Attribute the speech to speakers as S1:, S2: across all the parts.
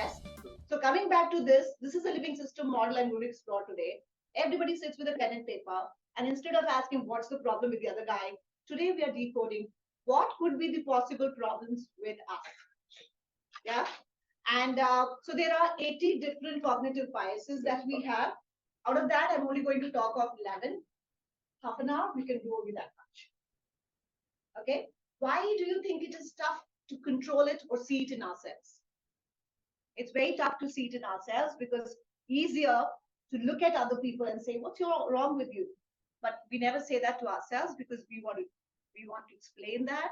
S1: Yes. So coming back to this is a living system model I'm going to explore today. Everybody sits with a pen and paper, and instead of asking what's the problem with the other guy, today we are decoding what could be the possible problems with us. Yeah. And so there are 80 different cognitive biases that we have. Out of that, I'm only going to talk of 11. Half an hour, we can do only that much. Okay. Why do you think it is tough to control it or see it in ourselves? It's very tough to see it in ourselves because easier to look at other people and say, what's wrong with you? But we never say that to ourselves because we want to explain that,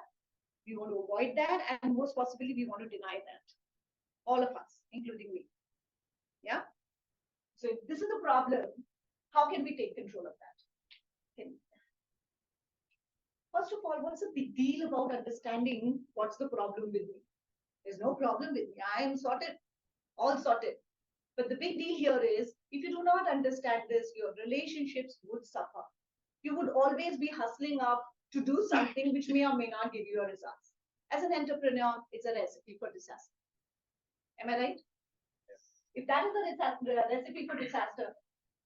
S1: we want to avoid that, and most possibly we want to deny that. All of us, including me. Yeah. So if this is a problem, how can we take control of that? First of all, what's the big deal about understanding what's the problem with me? There's no problem with me. I am sorted, all sorted. But the big deal here is, if you do not understand this, your relationships would suffer. You would always be hustling up to do something which may or may not give you a results. As an entrepreneur, it's a recipe for disaster. Am I right? Yes. If that is a recipe for disaster,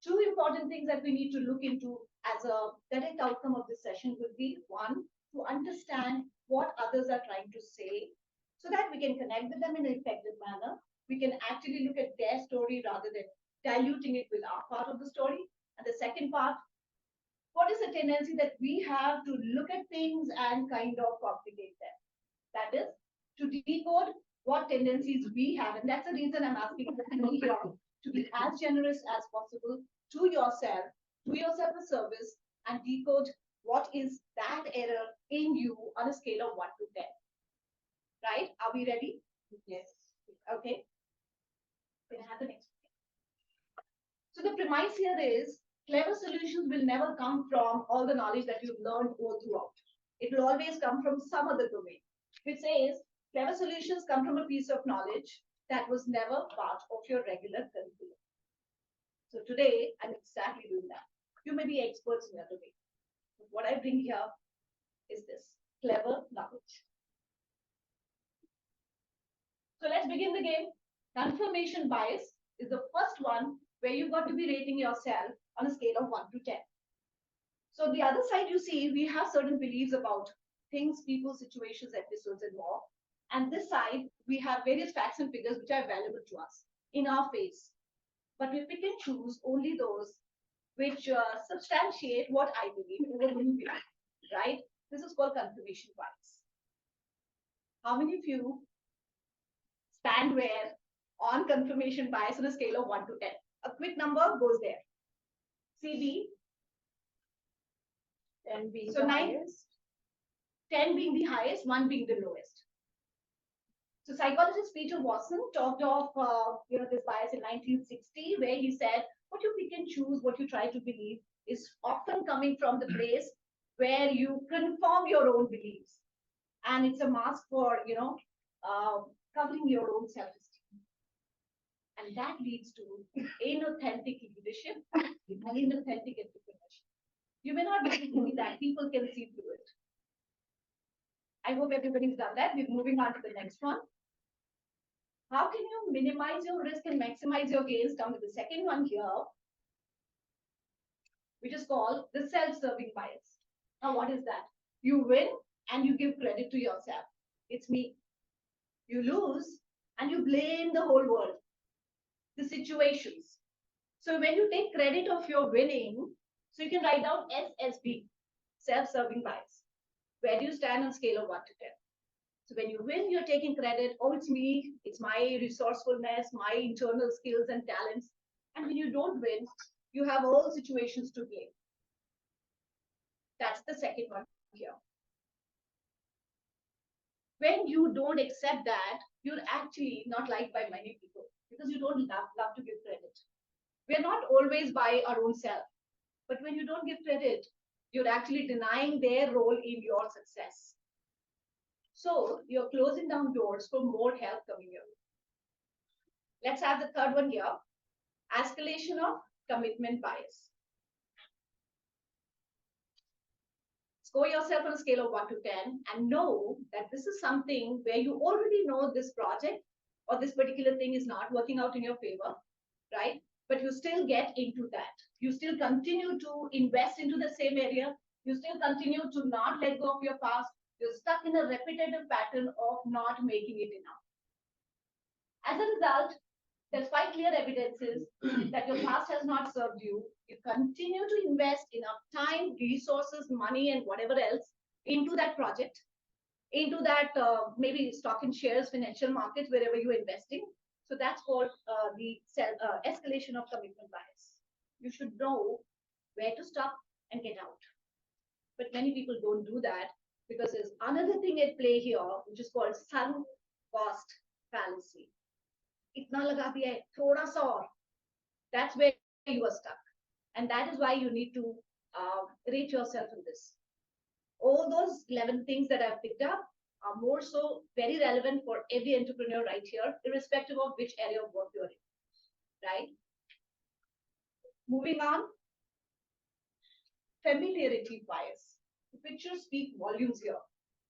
S1: two important things that we need to look into as a direct outcome of this session would be, one, to understand what others are trying to say so that we can connect with them in an effective manner. We can actually look at their story rather than diluting it with our part of the story. And the second part, what is the tendency that we have to look at things and kind of complicate them? That is, to decode what tendencies we have. And that's the reason I'm asking you here to be as generous as possible to yourself, do yourself a service, and decode what is that error in you on a scale of 1 to 10. Right? Are we ready? Yes. Okay. Can I have the next one? So the premise here is clever solutions will never come from all the knowledge that you've learned all throughout. It will always come from some other domain, which says clever solutions come from a piece of knowledge that was never part of your regular curriculum. So today, I'm exactly doing that. You may be experts in your domain. But what I bring here is this clever knowledge. So let's begin the game. Confirmation bias is the first one where you've got to be rating yourself on a scale of 1 to 10. So the other side, you see, we have certain beliefs about things, people, situations, episodes, and more. And this side, we have various facts and figures which are valuable to us in our face. But we pick and choose only those which substantiate what I believe over what you believe, right? This is called confirmation bias. How many of you stand where on confirmation bias on a scale of 1 to 10? A quick number goes there. CB. 10 being so the highest. 10 being the highest, 1 being the lowest. So psychologist Peter Watson talked of this bias in 1960, where he said, what you pick and choose, what you try to believe, is often coming from the place where you confirm your own beliefs, and it's a mask for covering your own self-esteem, and that leads to inauthentic leadership and inauthentic entrepreneurship. You may not be able to see that; people can see through it. I hope everybody's done that. We're moving on to the next one. How can you minimize your risk and maximize your gains? Come to the second one here, which is called the self-serving bias. Now, what is that? You win and you give credit to yourself. It's me. You lose and you blame the whole world, the situations. So when you take credit of your winning, so you can write down SSB, self-serving bias. Where do you stand on a scale of 1 to 10? So when you win, you're taking credit. Oh, it's me. It's my resourcefulness, my internal skills and talents. And when you don't win, you have all situations to blame. That's the second one here. When you don't accept that, you're actually not liked by many people because you don't love to give credit. We're not always by our own self. But when you don't give credit, you're actually denying their role in your success. So you're closing down doors for more help coming your way. Let's have the third one here. Escalation of commitment bias. Score yourself on a scale of 1 to 10 and know that this is something where you already know this project or this particular thing is not working out in your favor, right? But you still get into that. You still continue to invest into the same area. You still continue to not let go of your past. You're stuck in a repetitive pattern of not making it enough. As a result, there's quite clear evidences that your past has not served you. You continue to invest enough time, resources, money, and whatever else into that project, into that maybe stock and shares, financial markets, wherever you're investing. So that's called the escalation of commitment bias. You should know where to stop and get out. But many people don't do that because there's another thing at play here, which is called sunk cost fallacy. Itna laga diya hai, thoda sa aur. That's where you are stuck. And that is why you need to rate yourself in this. All those 11 things that I've picked up are more so very relevant for every entrepreneur right here, irrespective of which area of work you're in, right? Moving on, familiarity bias. The pictures speak volumes here.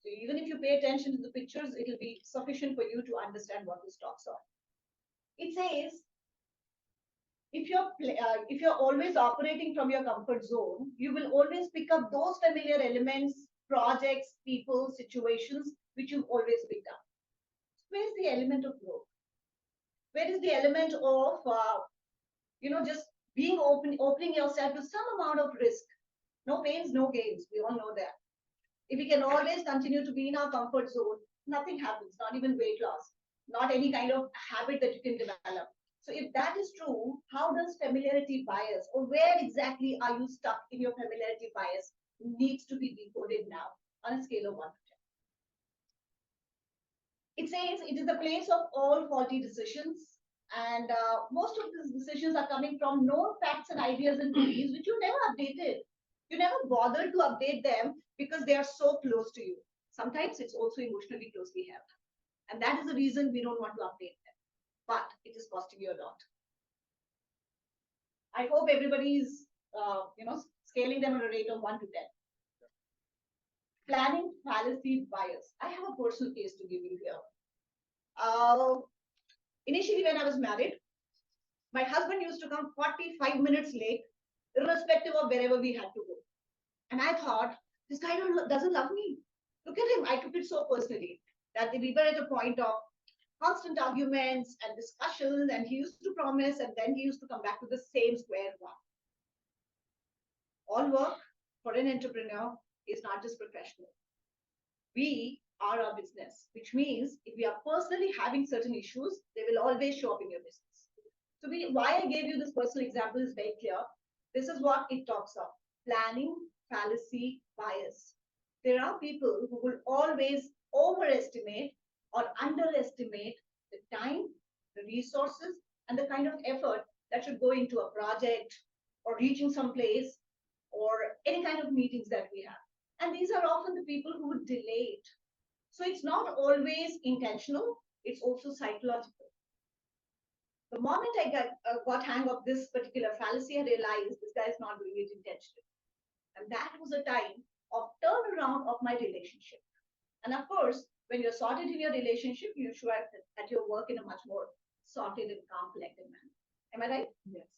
S1: So even if you pay attention to the pictures, it will be sufficient for you to understand what this talks on. It says, if you're always operating from your comfort zone, you will always pick up those familiar elements, projects, people, situations, which you've always picked up. Where's the element of growth? Where is the element of, just being opening yourself to some amount of risk? No pains, no gains. We all know that. If we can always continue to be in our comfort zone, nothing happens, not even weight loss, not any kind of habit that you can develop. So if that is true, how does familiarity bias, or where exactly are you stuck in your familiarity bias, needs to be decoded now on a scale of 1 to 10. It says it is the place of all faulty decisions, and most of these decisions are coming from known facts and ideas and beliefs which you never updated. You never bothered to update them because they are so close to you. Sometimes it's also emotionally closely held. And that is the reason we don't want to update them. But it is costing you a lot. I hope everybody is, scaling them on a rate of 1 to 10. Planning fallacy bias. I have a personal case to give you here. Initially, when I was married, my husband used to come 45 minutes late, irrespective of wherever we had to go. And I thought, this guy doesn't love me. Look at him. I took it so personally that we were at a point of constant arguments and discussions, and he used to promise, and then he used to come back to the same square one. All work for an entrepreneur is not just professional. We are our business, which means if we are personally having certain issues, they will always show up in your business. So why I gave you this personal example is very clear. This is what it talks of: planning fallacy bias. There are people who will always overestimate or underestimate the time, the resources, and the kind of effort that should go into a project or reaching some place or any kind of meetings that we have. And these are often the people who would delay it. So it's not always intentional, it's also psychological. The moment I got hang of this particular fallacy, I realized this guy is not doing it intentionally. And that was a time of turnaround of my relationship. And of course, when you're sorted in your relationship, you should have at your work in a much more sorted and calm, collected manner. Am I right?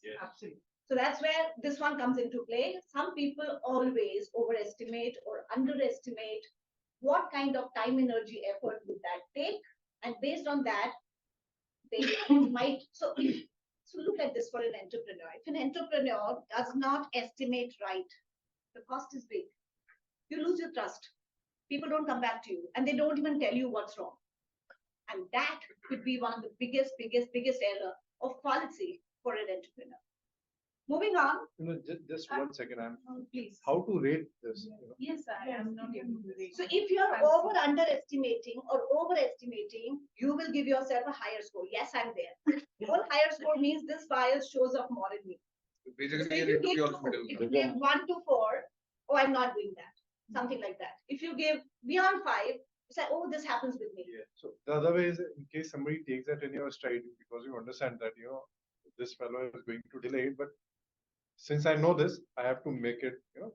S2: Yes, absolutely.
S1: So that's where this one comes into play. Some people always overestimate or underestimate what kind of time, energy, effort would that take. And based on that, they might. So look at this for an entrepreneur. If an entrepreneur does not estimate right, the cost is big. You lose your trust. People don't come back to you, and they don't even tell you what's wrong. And that could be one of the biggest error of fallacy for an entrepreneur. Moving on.
S3: Just 1 second.
S1: Please.
S3: How to rate this?
S2: Yes, I am not able to rate.
S1: So if you're underestimating or overestimating, you will give yourself a higher score. Yes, I'm there. One higher score means this bias shows up more in me.
S3: Basically,
S1: so if you give 1 to 4, oh, I'm not doing that. Something like that. If you give beyond 5, you say, oh, this happens with me.
S3: Yeah. So the other way is, in case somebody takes that in your stride, because you understand that, this fellow is going to delay it, but since I know this, I have to make it,
S1: The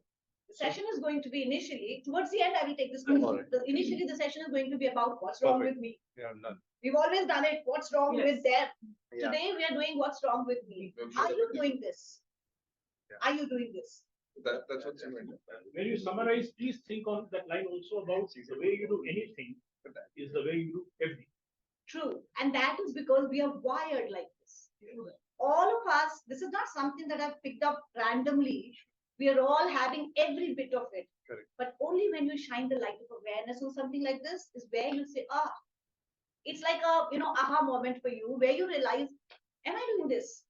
S1: session is going to be initially, towards the end, I will take this question.
S3: Right.
S1: Initially, the session is going to be about what's wrong with me.
S3: Yeah, none.
S1: We've always done it. What's wrong
S2: Yes.
S1: with them?
S3: Yeah.
S1: Today we are doing what's wrong with me. Are you doing this?
S3: Yeah.
S1: Are you doing this?
S3: That's what's in mind.
S4: When you summarize, please think on that line also about the way you do anything is the way you do everything.
S1: True. And that is because we are wired like this. All of us, this is not something that I've picked up randomly. We are all having every bit of it.
S3: Correct.
S1: But only when you shine the light of awareness on something like this is where you say, it's like a aha moment for you where you realize, am I doing this?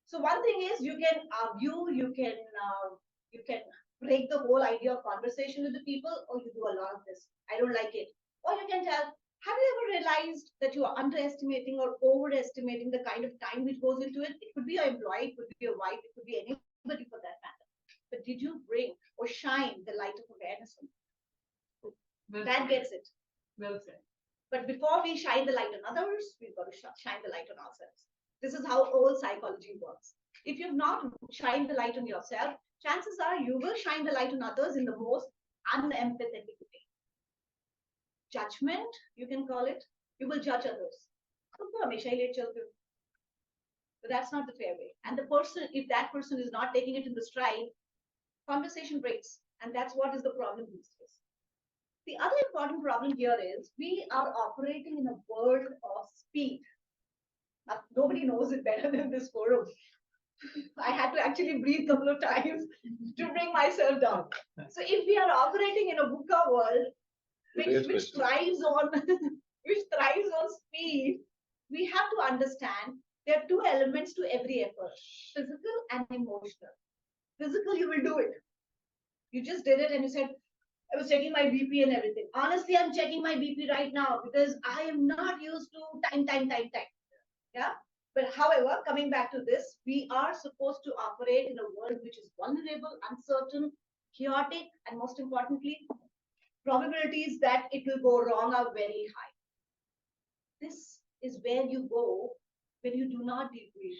S1: So one thing is you can argue, you can break the whole idea of conversation with the people, or you do a lot of this. I don't like it. Or you can tell, have you ever realized that you are underestimating or overestimating the kind of time which goes into it? It could be your employee, it could be your wife, it could be anybody for that matter. But did you bring or shine the light of awareness on it?
S2: Well
S1: That
S2: said.
S1: gets it.
S2: Well said.
S1: But before we shine the light on others, we've got to shine the light on ourselves. This is how all psychology works. If you've not shined the light on yourself, chances are you will shine the light on others in the most unempathetic way. Judgment, you can call it. You will judge others. But that's not the fair way. And the person, if that person is not taking it in the stride, conversation breaks. And that's what is the problem these days. The other important problem here is we are operating in a world of speed. Now, nobody knows it better than this forum. I had to actually breathe a couple of times to bring myself down. So if we are operating in a VUCA world, which thrives on speed, we have to understand there are two elements to every effort: physical and emotional. Physical, you will do it. You just did it and you said, I was checking my BP and everything. Honestly, I'm checking my BP right now because I am not used to time. Yeah. But however, coming back to this, we are supposed to operate in a world which is vulnerable, uncertain, chaotic, and most importantly, probabilities that it will go wrong are very high. This is where you go when you do not debrief,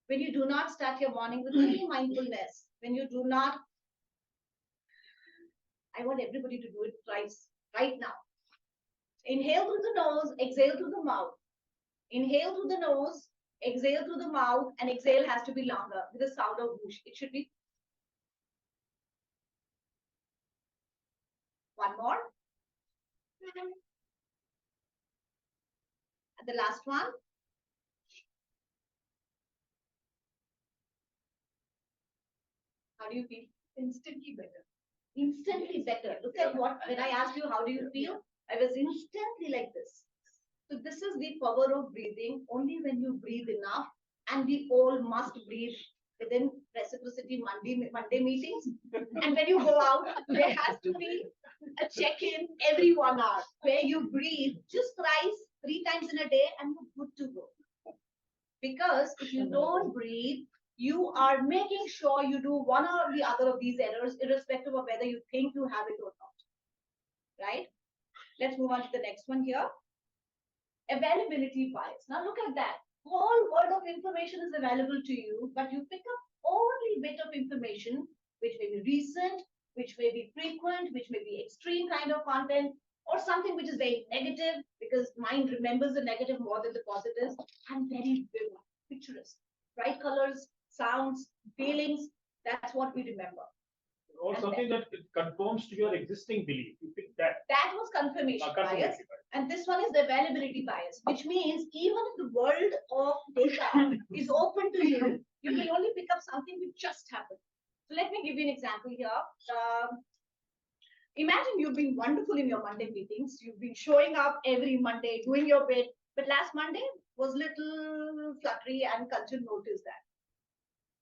S1: when you do not start your morning with any mindfulness, when you do not. I want everybody to do it twice right now. Inhale through the nose, exhale through the mouth. Inhale through the nose, exhale through the mouth, and exhale has to be longer with the sound of whoosh. It should be. One more. And the last one. How do you feel?
S2: Instantly better.
S1: Instantly better. Look at what, when I asked you, how do you feel? I was instantly like this. So this is the power of breathing. Only when you breathe enough, and we all must breathe within reciprocity Monday meetings. And when you go out, there has to be a check-in every 1 hour where you breathe just thrice, 3 times in a day, and you're good to go. Because if you don't breathe, you are making sure you do one or the other of these errors, irrespective of whether you think you have it or not. Right? Let's move on to the next one here. Availability bias. Now look at that. Whole world of information is available to you, but you pick up only bit of information which may be recent, which may be frequent, which may be extreme kind of content, or something which is very negative, because mind remembers the negative more than the positives, and very vivid, picturesque. Bright colors, sounds, feelings, that's what we remember.
S4: Or
S1: And
S4: something that conforms to your existing belief. You pick that.
S1: That was confirmation bias. And this one is the availability bias, which means even if the world of data is open to you, you will only pick up something which just happened. So let me give you an example here. Imagine you've been wonderful in your Monday meetings. You've been showing up every Monday, doing your bit. But last Monday was little fluttery and culture noticed that.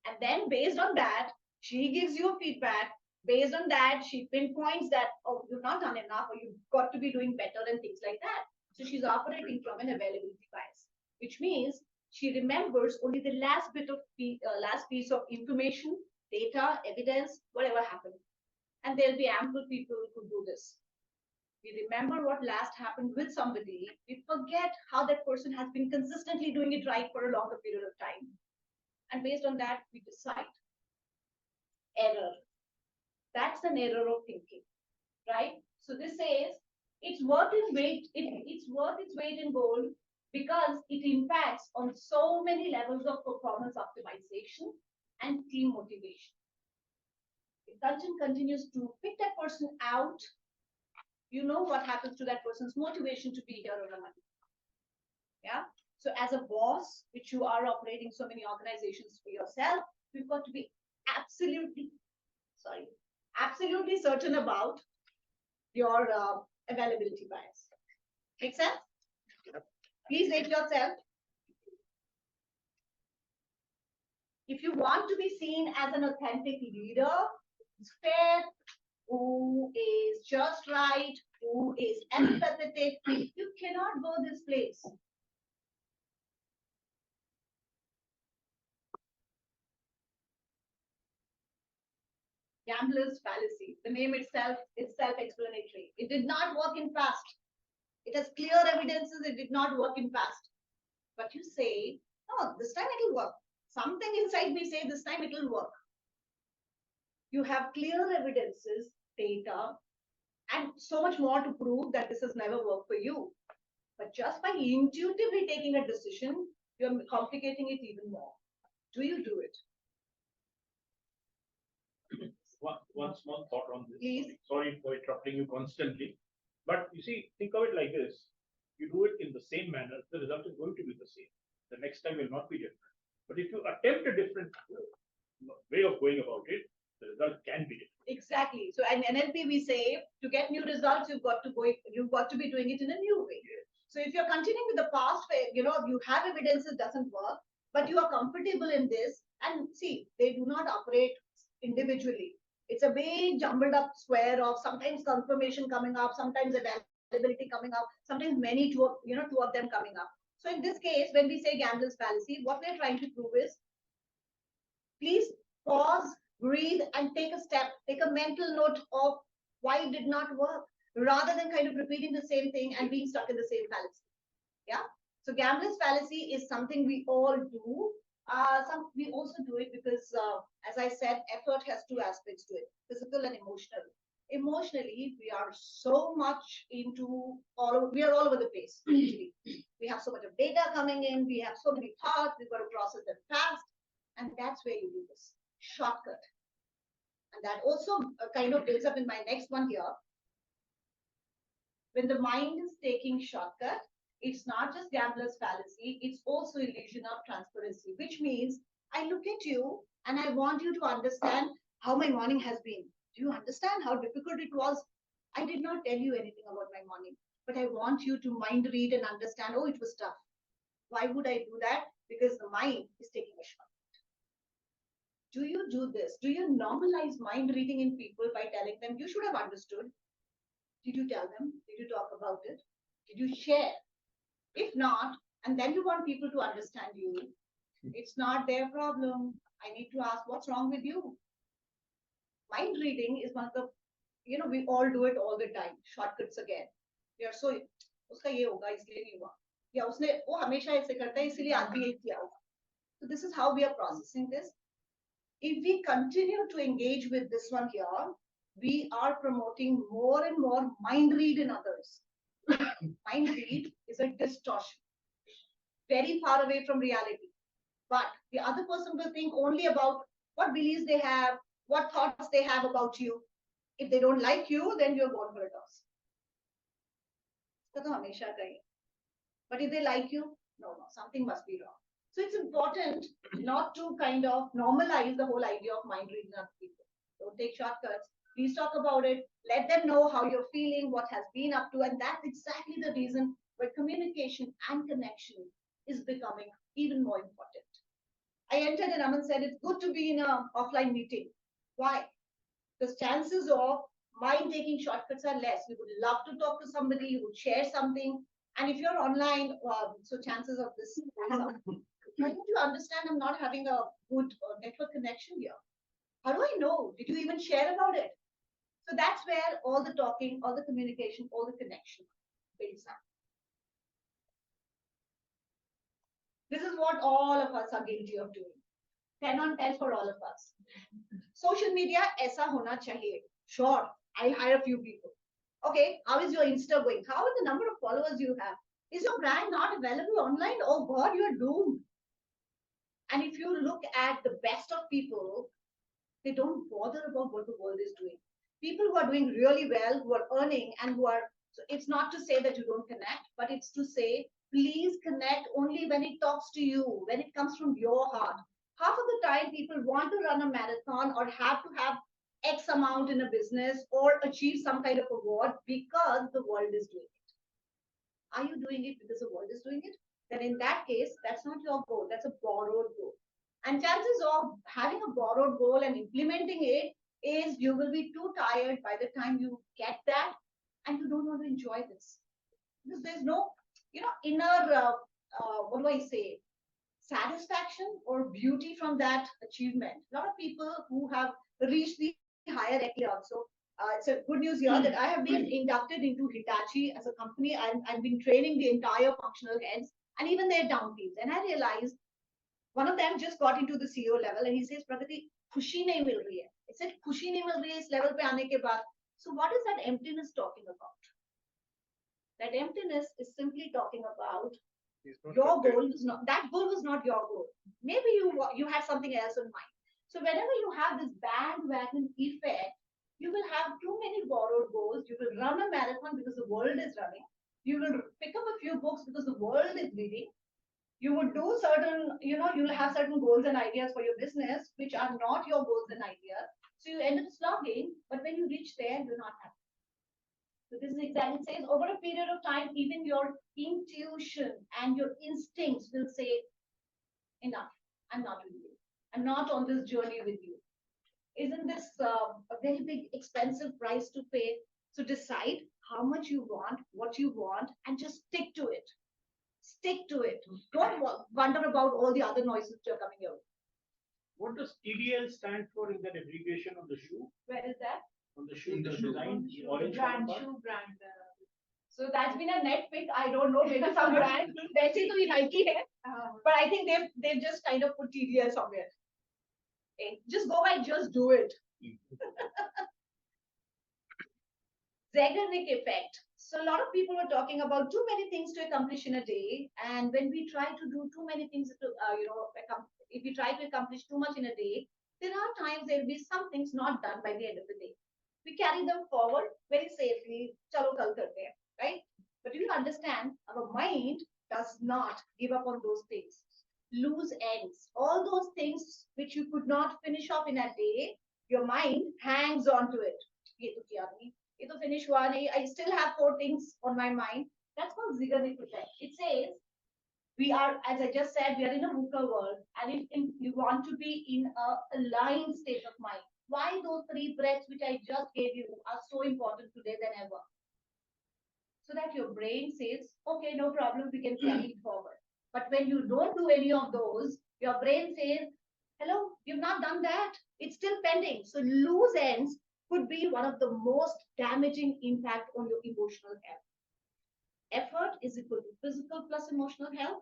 S1: And then based on that, she gives you feedback. Based on that, she pinpoints that, oh, you've not done enough, or you've got to be doing better and things like that. So she's operating from an availability bias, which means she remembers only the last last piece of information, data, evidence, whatever happened. And there'll be ample people who do this. We remember what last happened with somebody. We forget how that person has been consistently doing it right for a longer period of time. And based on that, we decide. Error. That's an error of thinking, right? So this says it's worth its weight in gold because it impacts on so many levels of performance optimization and team motivation. If content continues to pick that person out, you know what happens to that person's motivation to be here on a Monday. Yeah. So as a boss, which you are operating so many organizations for yourself, you've got to be absolutely certain about your availability bias. Make sense? Please rate yourself. If you want to be seen as an authentic leader, who's fair, who is just right, who is empathetic, you cannot go this place. Gambler's fallacy. The name itself is self-explanatory. It did not work in past. It has clear evidences it did not work in past. But you say, oh, this time it will work. Something inside me say this time it will work. You have clear evidences, data, and so much more to prove that this has never worked for you. But just by intuitively taking a decision, you're complicating it even more. Do you do it?
S4: One small thought on this.
S1: Please.
S4: Sorry for interrupting you constantly. But you see, think of it like this. You do it in the same manner, the result is going to be the same. The next time will not be different. But if you attempt a different way of going about it, the result can be different.
S1: Exactly. So in NLP, we say to get new results, you've got to be doing it in a new way.
S4: Yes.
S1: So if you're continuing with the past way, you have evidence it doesn't work, but you are comfortable in this. And see, they do not operate individually. It's a big jumbled up square of sometimes confirmation coming up, sometimes availability coming up, sometimes two of them coming up. So in this case, when we say gambler's fallacy, what we're trying to prove is, please pause, breathe, and take a step, take a mental note of why it did not work, rather than kind of repeating the same thing and being stuck in the same fallacy. Yeah. So gambler's fallacy is something we all do. We also do it because, as I said, effort has two aspects to it: physical and emotional. Emotionally, we are so much into we are all over the place. Actually, we have so much of data coming in. We have so many thoughts. We've got to process them fast, and that's where you do this shortcut. And that also kind of builds up in my next one here. When the mind is taking shortcut, it's not just gambler's fallacy, it's also illusion of transparency, which means I look at you and I want you to understand how my morning has been. Do you understand how difficult it was? I did not tell you anything about my morning, but I want you to mind read and understand, oh, it was tough. Why would I do that? Because the mind is taking a shortcut. Do you do this? Do you normalize mind reading in people by telling them, you should have understood? Did you tell them? Did you talk about it? Did you share? If not, and then you want people to understand you, it's not their problem. I need to ask, what's wrong with you? Mind reading is one of the, we all do it all the time. Shortcuts again. We are so, uska ye hoga, isliye nahi hua. Ya usne, wo hamesha aise karta hai, isliye aaj bhi ye kiya hoga. So this is how we are processing this. If we continue to engage with this one here, we are promoting more and more mind read in others. Mind read is a distortion, very far away from reality. But the other person will think only about what beliefs they have, what thoughts they have about you. If they don't like you, then you're going to hurt us. But if they like you, no, something must be wrong. So it's important not to kind of normalize the whole idea of mind reading on people. Don't take shortcuts. Please talk about it. Let them know how you're feeling, what has been up to. And that's exactly the reason where communication and connection is becoming even more important. I entered and Aman said, it's good to be in an offline meeting. Why? Because chances of mind taking shortcuts are less. You would love to talk to somebody, you would share something. And if you're online, so chances of this. Why don't you understand I'm not having a good network connection here? How do I know? Did you even share about it? So that's where all the talking, all the communication, all the connection builds up. This is what all of us are guilty of doing. 10 on 10 for all of us. Social media, aisa hona chahiye. Sure, I'll hire a few people. Okay, how is your Insta going? How is the number of followers you have? Is your brand not available online? Oh God, you're doomed. And if you look at the best of people, they don't bother about what the world is doing. People who are doing really well, who are earning, and who are, so it's not to say that you don't connect, but it's to say, please connect only when it talks to you, when it comes from your heart. Half of the time, people want to run a marathon or have to have X amount in a business or achieve some kind of award because the world is doing it. Are you doing it because the world is doing it? Then in that case, that's not your goal. That's a borrowed goal. And chances of having a borrowed goal and implementing it is you will be too tired by the time you get that, and you don't want to enjoy this. Because there's no, inner, what do I say, satisfaction or beauty from that achievement. A lot of people who have reached the higher also. It's a good news here that I have been inducted into Hitachi as a company, and I've been training the entire functional heads and even their down teams. And I realized one of them just got into the CEO level and he says, Pragati, खुशी नहीं मिल रही है. I said, खुशी नहीं मिल रही है इस level पे आने के बाद. So what is that emptiness talking about? That emptiness is simply talking about your goal was not, that goal was not your goal. Maybe you had something else in mind. So whenever you have this bandwagon effect, you will have too many borrowed goals. You will run a marathon because the world is running. You will pick up a few books because the world is reading. You would do certain, you'll have certain goals and ideas for your business, which are not your goals and ideas. So you end up slogging, but when you reach there, you're not happy. So this is exactly, it says over a period of time, even your intuition and your instincts will say, enough, I'm not with you. I'm not on this journey with you. Isn't this a very big expensive price to pay? So decide how much you want, what you want, and just stick to it. Stick to it. Don't wonder about all the other noises which are coming your way.
S4: What does TDL stand for in that abbreviation on the shoe?
S1: Where is that?
S4: On the shoe, the design, the orange
S2: Brand,
S4: part?
S2: shoe brand.
S1: So that's been a net pick. I don't know. Maybe some brand. वैसे तो ये Nike है. But I think they've just kind of put TDL somewhere. Okay. Just go and just do it. Zeigarnik effect. So a lot of people are talking about too many things to accomplish in a day, and when we try to do too many things to, if we try to accomplish too much in a day, there are times there will be some things not done by the end of the day. We carry them forward very safely. Chalo kal karte hain, right? But you understand, our mind does not give up on those things. Loose ends, all those things which you could not finish off in a day, your mind hangs on to it. Ye to kiya nahi, ye to finish hua nahi, I still have 4 things on my mind. That's called Zeigarnik effect. It says, we are, as I just said, we are in a VUCA world, and if you want to be in a aligned state of mind, why those 3 breaths which I just gave you are so important today than ever? So that your brain says, okay, no problem, we can carry it forward. But when you don't do any of those, your brain says, hello, you've not done that. It's still pending. So loose ends could be one of the most damaging impact on your emotional health. Effort is equal to physical plus emotional health.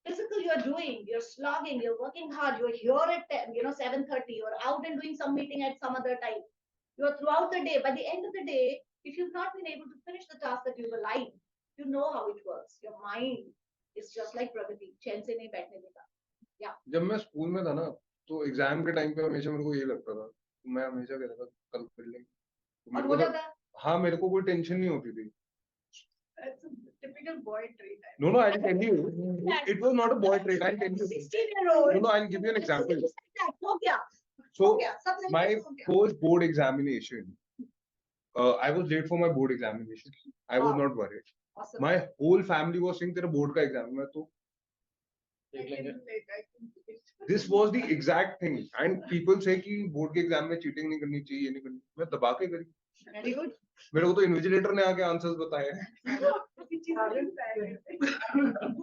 S1: Physical, you're doing, you're slogging, you're working hard, you're here at 7:30, you're out and doing some meeting at some other time. You're throughout the day. By the end of the day, if you've not been able to finish the task that you've aligned, you know how it works. Your mind is just like Praggatti, चैन से नहीं बैठने देगा. Yeah.
S5: जब मैं school में था ना, तो एग्जाम के टाइम पे हमेशा मेरे को ये लगता था, मैं हमेशा कहता था कल कर लेंगे.
S1: और हो जाता है.
S5: हाँ, मेरे को कोई टेंशन नहीं होती थी.
S2: That's a typical boy trait.
S5: No, I'll tell you. It was not a boy trait. I'll tell you.
S1: 16-year-old.
S5: No, I'll give you an example.
S1: हो गया.
S5: So my first board examination, I was late for my board examination. I was not worried.
S1: Awesome.
S5: My whole family was saying तेरा board का exam है तो. This was the exact thing, and people say कि board के exam में cheating नहीं करनी चाहिए, ये नहीं करनी. मैं दबा के करी.
S1: Very good.
S5: मेरे को तो invigilator ने आके answers बताए.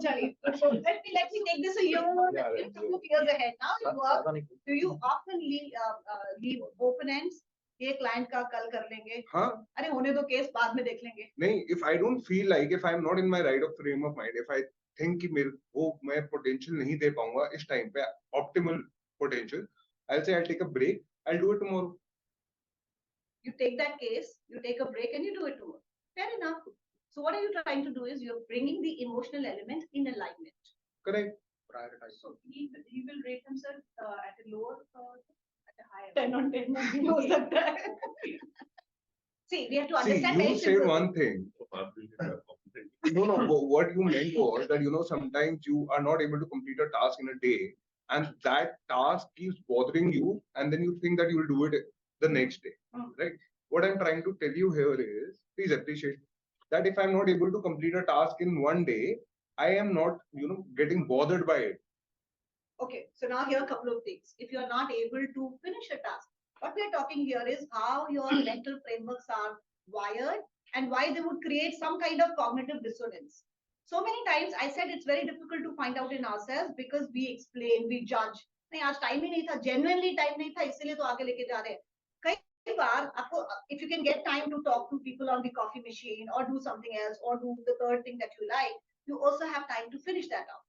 S1: Chali. So let me take this a couple of years ahead. Now you work. Do you often leave open ends? ये client का कल कर लेंगे.
S5: हाँ.
S1: अरे होने दो केस बाद में देख लेंगे.
S5: नहीं, if I don't feel like, if I'm not in my right of frame of mind, if I think कि मेरे को मैं potential नहीं दे पाऊंगा इस time पे optimal potential, I'll say I'll take a break. I'll do it tomorrow. You take that case, you take a break, and you do it tomorrow. Fair enough.
S1: So what are you trying to do is you're bringing the emotional element in alignment.
S5: Correct. Prioritize.
S2: So he will rate himself at a lower, at a higher.
S1: 10 on 10 maybe ho sakta hai. See, we have to
S5: See,
S1: understand.
S5: you
S1: very
S5: said
S1: simple.
S5: one thing. No, what you meant was that, sometimes you are not able to complete a task in a day, and that task keeps bothering you, and then you think that you will do it the next day, right? What I'm trying to tell you here is, please appreciate that if I'm not able to complete a task in one day, I am not, getting bothered by it.
S1: Okay, so now here are a couple of things. If you are not able to finish a task, what we are talking here is how your mental frameworks are wired and why they would create some kind of cognitive dissonance. So many times I said it's very difficult to find out in ourselves because we explain, we judge. नहीं आज time ही नहीं था, genuinely time नहीं था, इसीलिए तो आगे लेके जा रहे हैं. कई बार आपको, if you can get time to talk to people on the coffee machine or do something else or do the third thing that you like, you also have time to finish that out.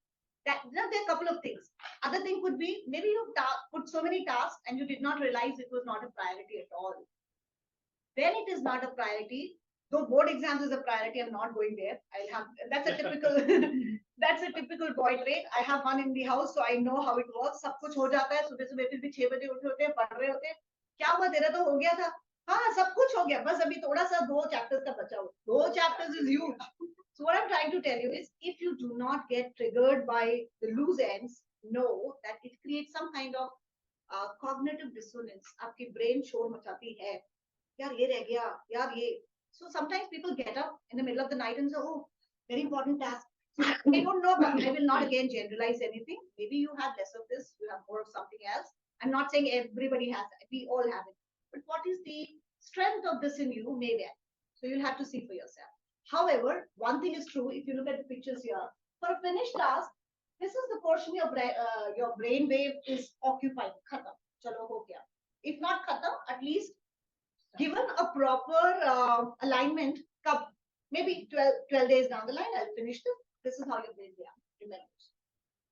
S1: That there are a couple of things. Other thing could be maybe you put so many tasks and you did not realize it was not a priority at all. When it is not a priority, though board exams is a priority, I'm not going there. I'll have that's a typical that's a typical boy trait. I have one in the house, so I know how it works. सब कुछ हो जाता है, सुबह सुबह फिर भी 6 बजे उठे होते हैं, पढ़ रहे होते हैं. क्या हुआ तेरा तो हो गया था. हाँ सब कुछ हो गया, बस अभी थोड़ा सा 2 chapters का बचा हुआ. 2 chapters is huge. So what I'm trying to tell you is, if you do not get triggered by the loose ends, know that it creates some kind of cognitive dissonance. आपकी brain शोर मचाती है. यार ये रह गया, यार ये. So sometimes people get up in the middle of the night and say, oh, very important task. I don't know, but I will not again generalize anything. Maybe you have less of this, you have more of something else. I'm not saying everybody has it. We all have it. But what is the strength of this in you? Maybe. So you'll have to see for yourself. However, one thing is true. If you look at the pictures here, for a finished task, this is the portion your brain wave is occupying. Khatam. Chalo ho gaya. If not khatam, at least given a proper alignment, maybe 12 days down the line, I'll finish this. This is how your brain remembers.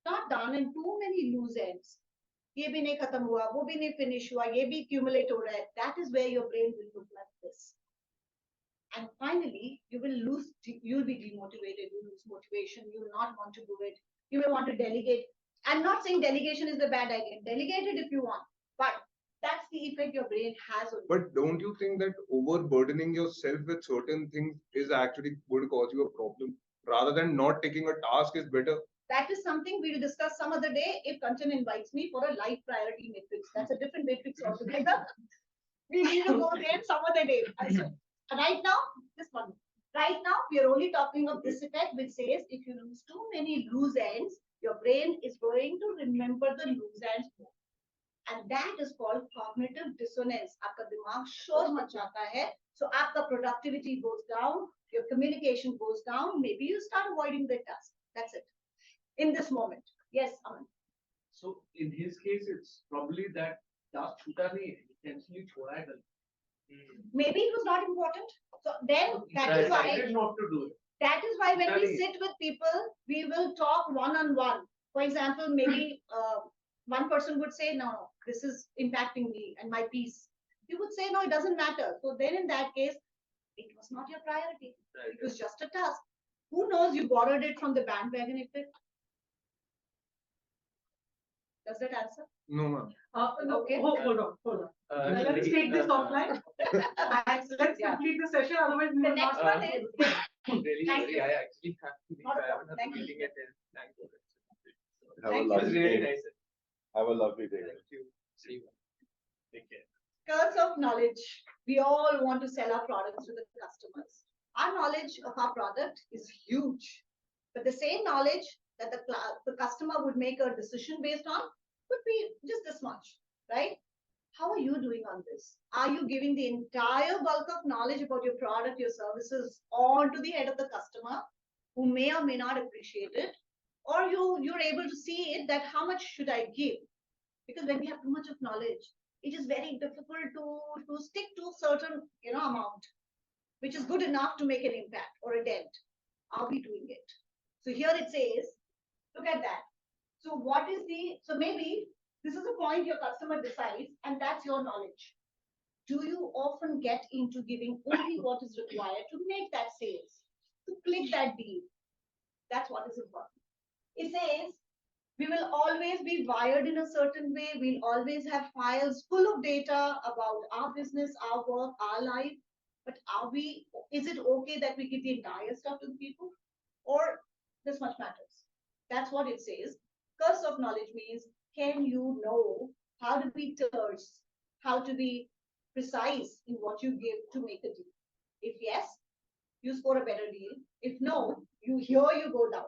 S1: Not done in too many loose ends. ये भी नहीं खत्म हुआ, वो भी नहीं finish हुआ, ये भी accumulate हो रहा है. That is where your brain will look like this. And finally, you'll be demotivated, you lose motivation, you will not want to do it. You may want to delegate. I'm not saying delegation is the bad idea. Delegate it if you want, but that's the effect your brain has on you.
S5: But don't you think that overburdening yourself with certain things is actually going to cause you a problem? Rather than not taking a task is better.
S1: That is something we'll discuss some other day if Kanchan invites me for a life priority matrix. That's a different matrix altogether. We need to go there some other day. Right now, this one. Right now, we are only talking of this effect, which says if you lose too many loose ends, your brain is going to remember the loose ends more. And that is called cognitive dissonance. आपका दिमाग शोर मचाता है, so आपका productivity goes down, your communication goes down. Maybe you start avoiding the task. That's it. In this moment, yes, Aman.
S6: So in his case, it's probably that task छूटा नहीं है, intentionally छोड़ा है.
S1: Maybe it was not important. So then that is why
S6: not to do it.
S1: That is why when we sit with people, we will talk one-on-one. For example, maybe one person would say, no, this is impacting me and my peace. You would say, no, it doesn't matter. So then in that case, it was not your priority.
S6: Right.
S1: It was just a task. Who knows, you borrowed it from the bandwagon effect. Does that answer?
S5: No, ma'am.
S2: No,
S1: Okay.
S2: hold on. Let's take this offline. And let's complete the session. Otherwise, we
S1: The
S2: will
S1: next
S2: not.
S1: one is,
S6: Really
S1: Thank
S6: sorry,
S1: you.
S6: I actually have to leave.
S1: Not a
S6: I haven't
S1: problem.
S6: had
S1: Thank
S6: a
S1: you.
S6: meeting at 10. Thank you.
S3: Have a
S1: Thank
S6: It
S3: lovely
S6: was really
S3: day.
S6: nice.
S3: Have a lovely day.
S6: Thank you. See you.
S4: Take care.
S1: curse of knowledge. We all want to sell our products to the customers. Our knowledge of our product is huge, but the same knowledge that the customer would make a decision based on could be just this much, right? How are you doing on this? Are you giving the entire bulk of knowledge about your product, your services on to the head of the customer who may or may not appreciate it? Or you're able to see it that how much should I give? Because when we have too much of knowledge, it is very difficult to stick to certain amount, which is good enough to make an impact or a dent. Are we doing it? So here it says, look at that. So maybe this is a point your customer decides, and that's your knowledge. Do you often get into giving only what is required to make that sales? to click that deal. That's what is important. It says we will always be wired in a certain way. We'll always have files full of data about our business, our work, our life. But is it okay that we give the entire stuff to the people? Or this much matters? That's what it says. Curse of knowledge means, can you know how to be terse, how to be precise in what you give to make a deal? If yes, you score a better deal. If no, you go down.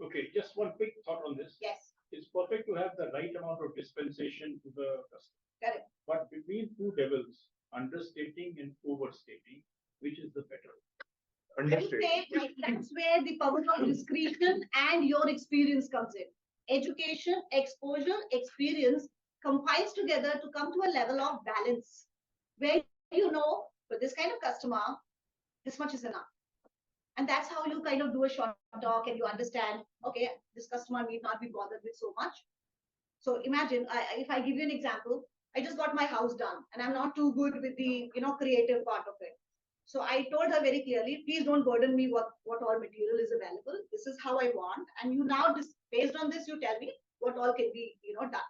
S4: Okay, just one quick thought on this.
S1: Yes.
S4: It's perfect to have the right amount of dispensation to the customer.
S1: Correct.
S4: But between two devils, understating and overstating, which is the better?
S5: Understated.
S1: That's where the power of discretion and your experience comes in. Education, exposure, experience combines together to come to a level of balance where for this kind of customer, this much is enough. And that's how you kind of do a short talk and you understand, okay, this customer need not be bothered with so much. So imagine, if I give you an example, I just got my house done and I'm not too good with the, creative part of it. So I told her very clearly, please don't burden me what all material is available. This is how I want. And you now, based on this, you tell me what all can be, done.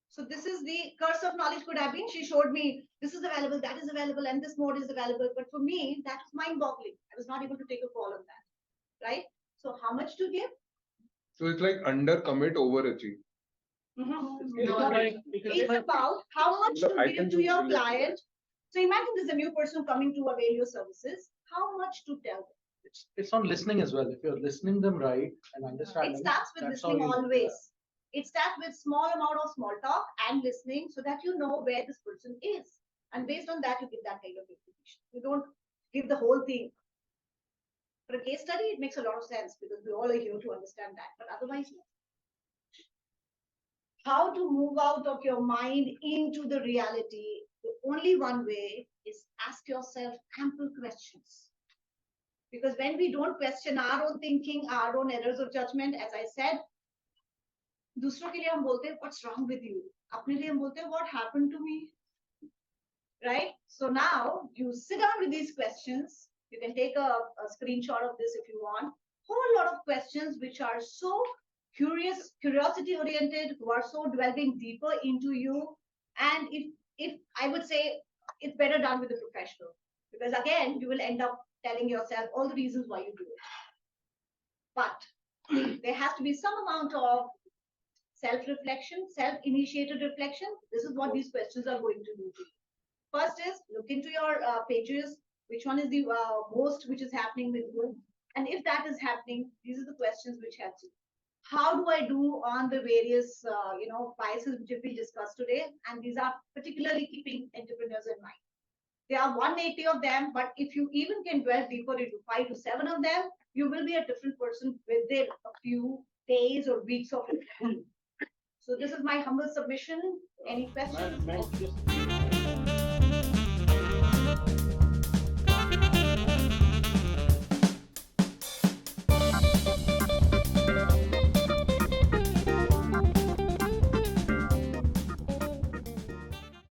S1: So this is the curse of knowledge could have been, she showed me this is available, that is available, and this mode is available. But for me, that was mind-boggling. I was not able to take a call on that, right? So how much to give?
S5: So it's like under commit, overachieve.
S1: It's about how much to give to your client. So imagine there's a new person coming to avail your services. How much to tell them?
S6: It's on listening as well. If you're listening them right and understanding.
S1: It starts with listening always. It starts with small amount of small talk and listening so that you know where this person is. And based on that, you give that kind of information. You don't give the whole thing. For a case study, it makes a lot of sense because we all are here to understand that. But otherwise, no. How to move out of your mind into the reality? The only one way is ask yourself ample questions. Because when we don't question our own thinking, our own errors of judgment, as I said, दूसरों के लिए हम बोलते हैं what's wrong with you, अपने लिए हम बोलते हैं what happened to me, right? So now you sit down with these questions. You can take a screenshot of this if you want. Whole lot of questions which are so curiosity oriented, who are so delving deeper into you. And if I would say it's better done with a professional, because again you will end up telling yourself all the reasons why you do it. But there has to be some amount of self-reflection, self-initiated reflection. This is what these questions are going to do to you. First is look into your pages. Which one is the most which is happening with you? And if that is happening, these are the questions which help you. How do I do on the various biases which we discussed today? And these are particularly keeping entrepreneurs in mind. There are 180 of them, but if you even can dwell deeper into 5 to 7 of them, you will be a different person within a few days or weeks of it. So this is my humble submission. Any questions?